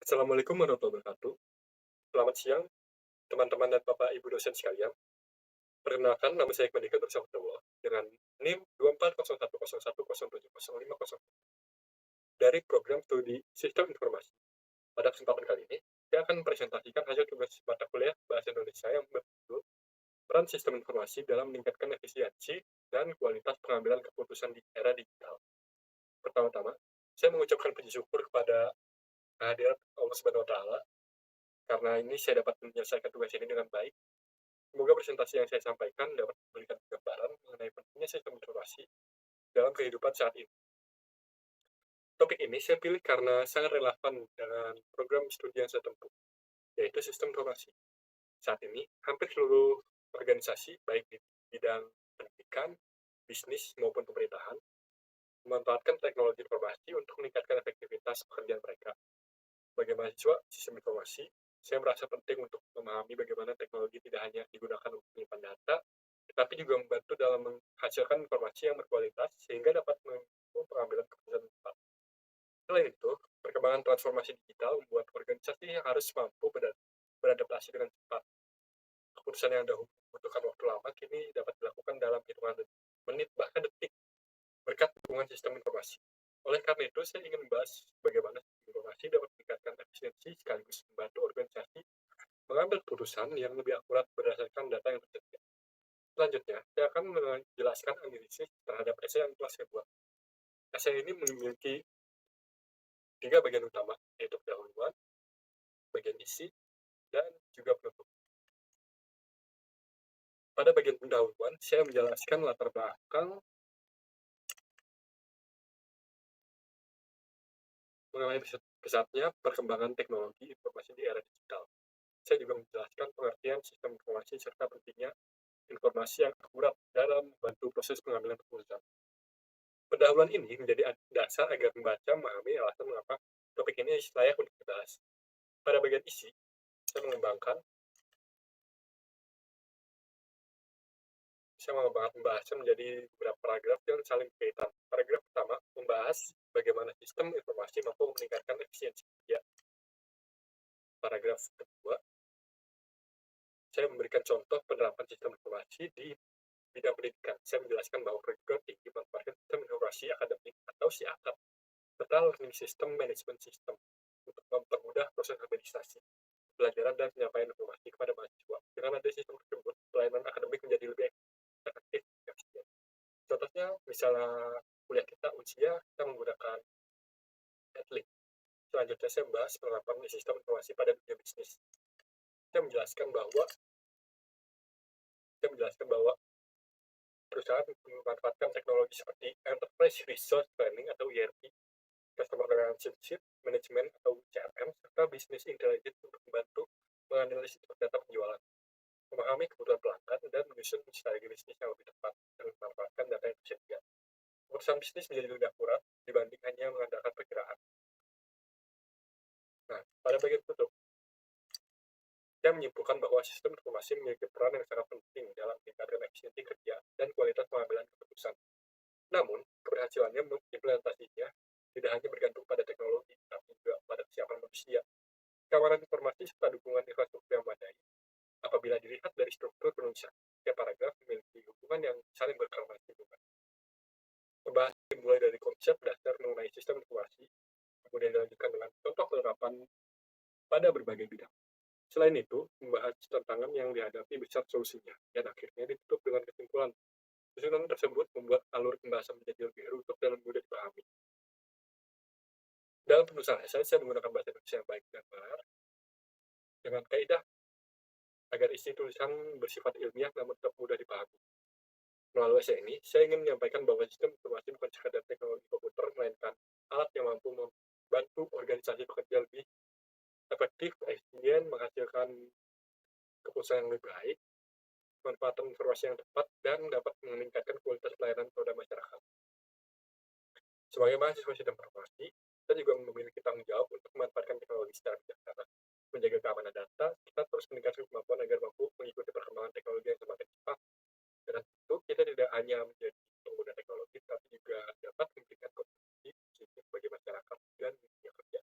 Assalamualaikum warahmatullahi wabarakatuh. Selamat siang, teman-teman dan Bapak Ibu dosen sekalian. Perkenalkan, nama saya Iqbal Dika Nursyahidullah dengan NIM 240101070500 dari program studi Sistem Informasi. Pada kesempatan kali ini, saya akan mempresentasikan hasil tugas mata kuliah Bahasa Indonesia yang berjudul Peran Sistem Informasi dalam Meningkatkan Efisiensi dan Kualitas Pengambilan Keputusan di Era Digital. Pertama-tama, saya mengucapkan puji syukur kepada kehadirat Allah Subhanahu wa Ta'ala karena ini saya dapat menyelesaikan tugas ini dengan baik. Semoga presentasi yang saya sampaikan dapat memberikan gambaran mengenai pentingnya sistem informasi dalam kehidupan saat ini. Topik ini saya pilih karena sangat relevan dengan program studi yang saya tempuh, yaitu sistem informasi. Saat ini, hampir seluruh organisasi, baik di bidang pendidikan, bisnis, maupun pemerintahan, memanfaatkan teknologi informasi untuk meningkatkan efektivitas pekerjaan mereka. Sebagai mahasiswa sistem informasi, saya merasa penting untuk memahami bagaimana teknologi tidak hanya digunakan untuk menyimpan data, tetapi juga membantu dalam menghasilkan informasi yang berkualitas sehingga dapat mendukung pengambilan keputusan tepat. Selain itu, perkembangan transformasi digital membuat organisasi yang harus mampu beradaptasi dengan cepat. Keputusan yang dahulu membutuhkan waktu lama kini dapat dilakukan dalam hitungan menit bahkan detik berkat dukungan sistem informasi. Oleh karena itu, saya ingin membahas bagaimana sistem informasi dapat meningkatkan efisiensi sekaligus membantu organisasi mengambil keputusan yang lebih akurat berdasarkan data yang tersedia. Selanjutnya, saya akan menjelaskan analisis terhadap essay yang telah saya buat. Essay ini memiliki 3 bagian utama, yaitu pendahuluan, bagian isi, dan juga penutup. Pada bagian pendahuluan, saya menjelaskan latar belakang mengenai pesatnya perkembangan teknologi informasi di era digital. Saya juga menjelaskan pengertian sistem informasi serta pentingnya informasi yang akurat dalam membantu proses pengambilan keputusan. Pendahuluan ini menjadi dasar agar membaca memahami alasan mengapa topik ini layak untuk dibahas. Pada bagian isi, saya mengembangkan pembahasan menjadi beberapa paragraf yang saling berkaitan. Paragraf pertama membahas bagaimana sistem informasi mampu meningkatkan efisiensi kerja. Paragraf kedua, saya memberikan contoh penerapan sistem informasi di bidang pendidikan. Saya menjelaskan bahwa perguruan tinggi memanfaatkan sistem informasi akademik atau SIAKAP serta learning system management system untuk mempermudah proses administrasi, pelajaran dan penyampaian informasi kepada mahasiswa. Dengan adanya sistem tersebut, pelayanan akademik menjadi lebih efektif dan efisien. Contohnya, misalnya kuliah kita usia, kita menggunakan Edlink. Selanjutnya saya membahas penerapan sistem informasi pada dunia bisnis. Saya menjelaskan bahwa perusahaan memanfaatkan teknologi seperti Enterprise Resource Planning atau ERP, Customer Relationship Management atau CRM, serta Business Intelligence untuk membantu menganalisis data penjualan, memahami kebutuhan pelanggan, dan menyusun strategi bisnis yang lebih tepat dengan memanfaatkan data yang tersedia. Keputusan bisnis menjadi lebih akurat dibanding hanya mengandalkan perkiraan. Nah, pada bagian tutup, saya menyimpulkan bahwa sistem informasi memiliki peran yang sangat penting dalam meningkatkan efisiensi kerja dan kualitas pengambilan keputusan. Namun, keberhasilannya implementasinya tidak hanya bergantung pada teknologi, tapi juga pada kesiapan manusia. Keamanan informasi serta dukungan infrastruktur yang memadai. Apabila dilihat dari struktur penulisan, setiap paragraf memiliki hubungan yang saling berkorelasi. Pembahasan dimulai dari konsep dasar mengenai sistem informasi, kemudian dilanjutkan dengan contoh penerapan pada berbagai bidang. Selain itu, membahas tantangan yang dihadapi besar solusinya, dan akhirnya ditutup dengan kesimpulan. Susunan tersebut membuat alur pembahasan menjadi lebih runtut dan mudah dipahami. Dalam penulisan essay, saya menggunakan bahasa Indonesia yang baik dan benar, dengan kaidah agar isi tulisan bersifat ilmiah namun tetap mudah dipahami. Melalui essay ini, saya ingin menyampaikan bahwa sistem informasi bukan sekadar teknologi komputer, melainkan alat yang mampu membantu organisasi bekerja lebih efektif, efisien, menghasilkan keputusan yang lebih baik, manfaatan informasi yang tepat, dan dapat meningkatkan kualitas pelayanan kepada masyarakat. Sebagai mahasiswa sistem informasi, kita juga memiliki tanggung jawab untuk memanfaatkan teknologi secara bijaksana, menjaga keamanan data, kita terus meningkatkan kemampuan agar mampu mengikuti perkembangan teknologi yang semakin cepat. Dan tentu kita tidak hanya menjadi pengguna teknologi, tapi juga dapat memberikan kontribusi positif bagi masyarakat dan dunia kerja.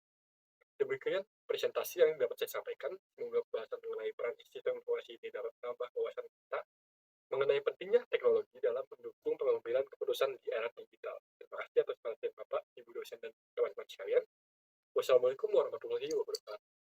Demikian presentasi yang dapat saya sampaikan. Semoga pembahasan mengenai peran sistem informasi ini dapat menambah wawasan kita mengenai pentingnya teknologi dalam mendukung pengambilan keputusan di era digital. Terima kasih atas perhatian Bapak, Ibu dosen, dan teman-teman sekalian. Wassalamualaikum warahmatullahi wabarakatuh.